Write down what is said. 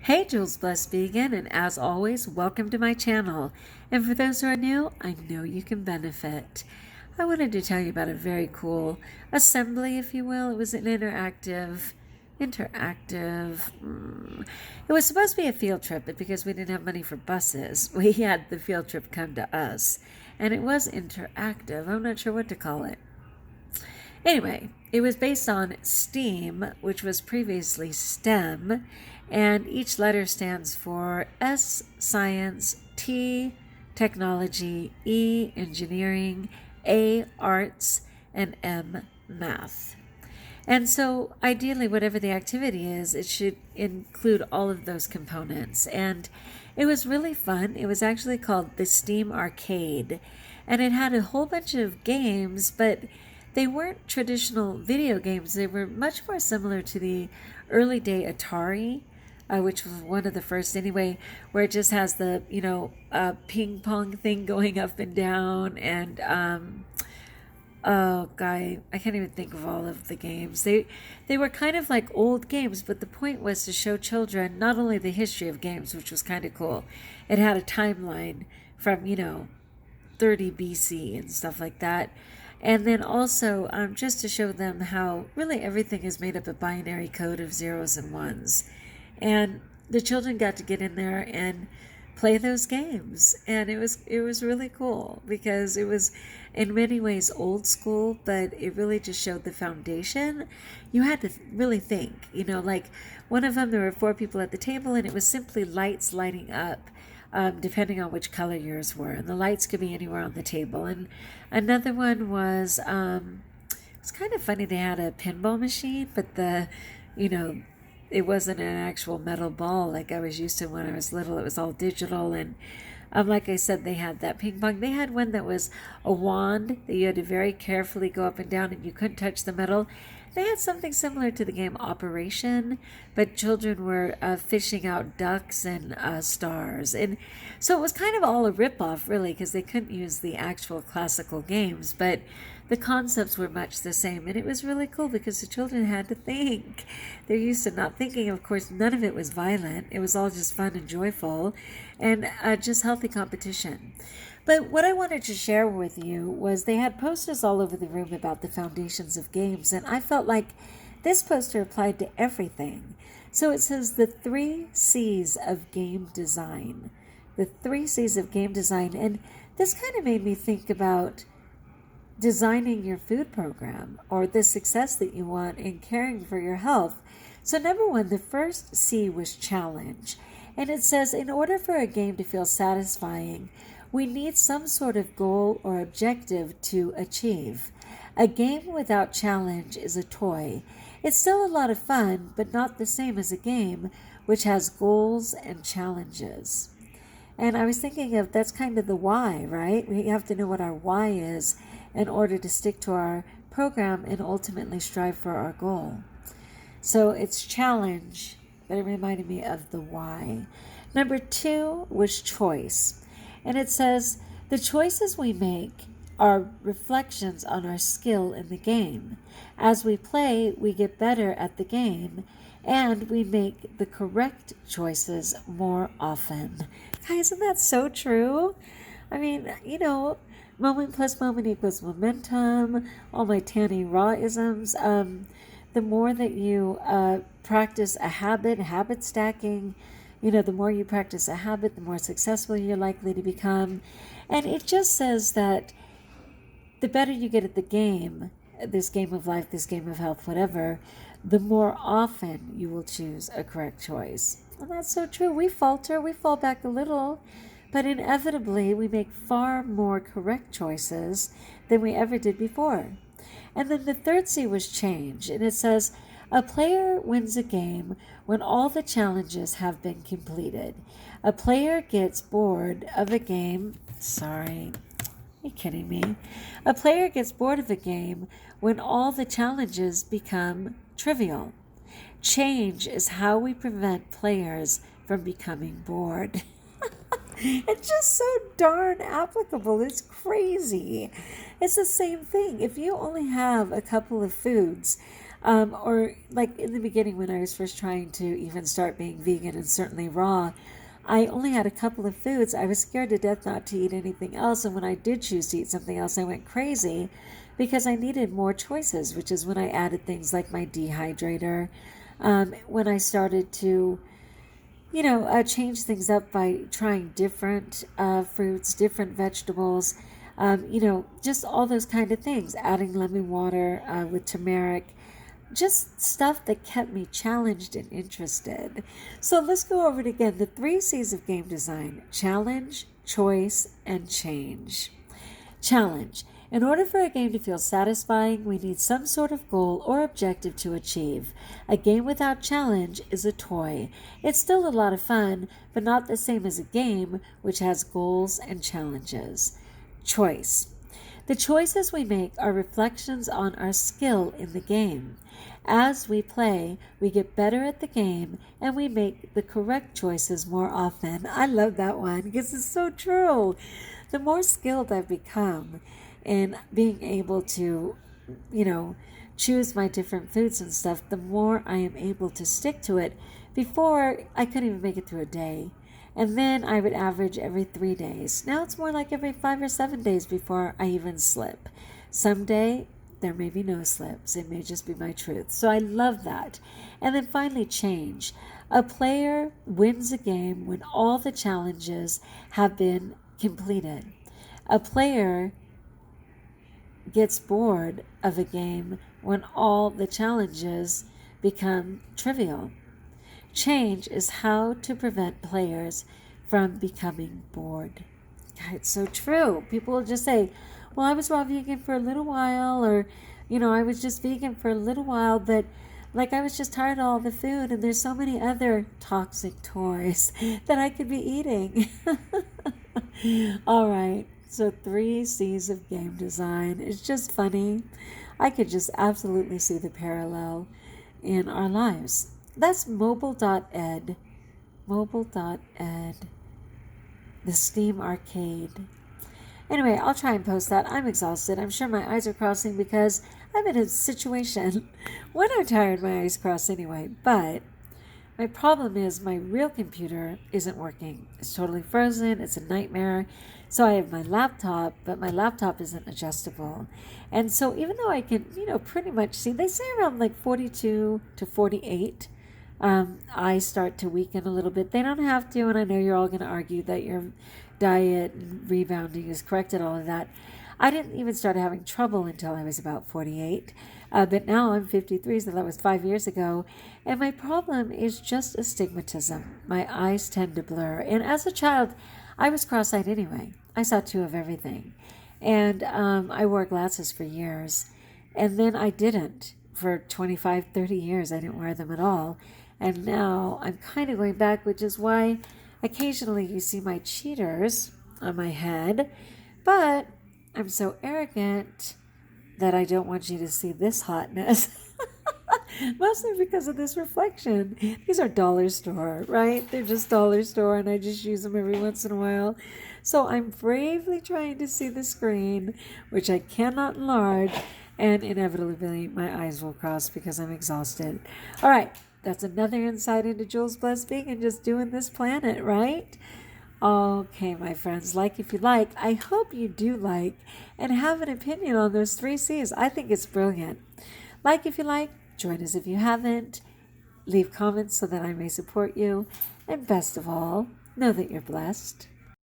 Hey, Jules Blessed Vegan, and as always, welcome to my channel. And for those who are new, I know you can benefit. I wanted to tell you about a very cool assembly, if you will. It was an It was supposed to be a field trip, but because we didn't have money for buses, we had the field trip come to us. And it was interactive. I'm not sure what to call it. Anyway, it was based on STEAM, which was previously STEM, and each letter stands for S, science, T, technology, E, engineering, A, arts, and M, math. And so, ideally, whatever the activity is, it should include all of those components. And it was really fun. It was actually called the STEAM Arcade, and it had a whole bunch of games, but they weren't traditional video games. They were much more similar to the early day Atari, which was one of the first anyway, where it just has the, ping pong thing going up and down. And, oh, guy, I can't even think of all of the games. They were kind of like old games, but the point was to show children not only the history of games, which was kind of cool. It had a timeline from, 30 BC and stuff like that. And then also just to show them how really everything is made up of binary code of zeros and ones. And the children got to get in there and play those games. And it was really cool because it was in many ways old school, but it really just showed the foundation. You had to really think, like one of them, there were 4 people at the table and it was simply lights lighting up. Depending on which color yours were. And the lights could be anywhere on the table. And another one was, it's kind of funny, they had a pinball machine, but it wasn't an actual metal ball like I was used to when I was little. It was all digital. And like I said, they had that ping pong. They had one that was a wand that you had to very carefully go up and down and you couldn't touch the metal. They had something similar to the game Operation, but children were fishing out ducks and stars. And so it was kind of all a ripoff, really, because they couldn't use the actual classical games, but the concepts were much the same. And it was really cool because the children had to think. They're used to not thinking. Of course, none of it was violent. It was all just fun and joyful and just healthy competition. But what I wanted to share with you was they had posters all over the room about the foundations of games, and I felt like this poster applied to everything. So it says the 3 C's of game design. The 3 C's of game design. And this kind of made me think about designing your food program or the success that you want in caring for your health. So number 1, the first C was challenge. And it says in order for a game to feel satisfying, we need some sort of goal or objective to achieve. A game without challenge is a toy. It's still a lot of fun, but not the same as a game which has goals and challenges. And I was thinking of that's kind of the why, right? We have to know what our why is in order to stick to our program and ultimately strive for our goal. So it's challenge, but it reminded me of the why. Number 2 was choice. And it says, the choices we make are reflections on our skill in the game. As we play, we get better at the game, and we make the correct choices more often. Guys, isn't that so true? I mean, moment plus moment equals momentum, all my Tanny Raw-isms. The more that you practice a habit stacking, the more you practice a habit, the more successful you're likely to become. And it just says that the better you get at the game, this game of life, this game of health, whatever, the more often you will choose a correct choice. And that's so true. We falter, we fall back a little, but inevitably we make far more correct choices than we ever did before. And then the third C was change. And it says, a player wins a game when all the challenges have been completed. A player gets bored of a game. Sorry, are you kidding me? A player gets bored of a game when all the challenges become trivial. Change is how we prevent players from becoming bored. It's just so darn applicable. It's crazy. It's the same thing. If you only have a couple of foods, Or like in the beginning when I was first trying to even start being vegan and certainly raw, I only had a couple of foods. I was scared to death not to eat anything else. And when I did choose to eat something else, I went crazy because I needed more choices, which is when I added things like my dehydrator. When I started to, change things up by trying different fruits, different vegetables, just all those kind of things, adding lemon water with turmeric, just stuff that kept me challenged and interested. So let's go over it again. The 3 C's of game design: challenge, choice, and change. Challenge. In order for a game to feel satisfying, we need some sort of goal or objective to achieve. A game without challenge is a toy. It's still a lot of fun, but not the same as a game, which has goals and challenges. Choice. The choices we make are reflections on our skill in the game. As we play, we get better at the game and we make the correct choices more often. I love that one because it's so true. The more skilled I've become in being able to, choose my different foods and stuff, the more I am able to stick to it. Before, I couldn't even make it through a day. And then I would average every 3 days. Now it's more like every 5 or 7 days before I even slip. Someday, there may be no slips. It may just be my truth. So I love that. And then finally, change. A player wins a game when all the challenges have been completed. A player gets bored of a game when all the challenges become trivial. Change is how to prevent players from becoming bored. God, it's so true. People will just say, well, I was raw vegan for a little while, or, I was just vegan for a little while, but like I was just tired of all the food, and there's so many other toxic toys that I could be eating. All right. So 3 C's of game design. It's just funny. I could just absolutely see the parallel in our lives. That's mobile.ed. Mobile.ed. The Steam Arcade. Anyway, I'll try and post that. I'm exhausted. I'm sure my eyes are crossing because I'm in a situation when I'm tired, my eyes cross anyway. But my problem is my real computer isn't working. It's totally frozen. It's a nightmare. So I have my laptop, but my laptop isn't adjustable. And so even though I can, pretty much see, they say around like 42 to 48, I start to weaken a little bit. They don't have to, and I know you're all going to argue that your diet and rebounding is correct and all of that. I didn't even start having trouble until I was about 48. But now I'm 53, so that was 5 years ago. And my problem is just astigmatism. My eyes tend to blur. And as a child, I was cross-eyed anyway. I saw 2 of everything. And I wore glasses for years. And then I didn't. For 25, 30 years, I didn't wear them at all. And now I'm kind of going back, which is why occasionally you see my cheaters on my head. But I'm so arrogant that I don't want you to see this hotness. Mostly because of this reflection. These are dollar store, right? They're just dollar store, and I just use them every once in a while. So I'm bravely trying to see the screen, which I cannot enlarge, and inevitably my eyes will cross because I'm exhausted. All right, that's another insight into Jules Blessed Being and just doing this planet, right? Okay, my friends, like if you like. I hope you do like and have an opinion on those 3 C's. I think it's brilliant. Like if you like, join us if you haven't. Leave comments so that I may support you. And best of all, know that you're blessed.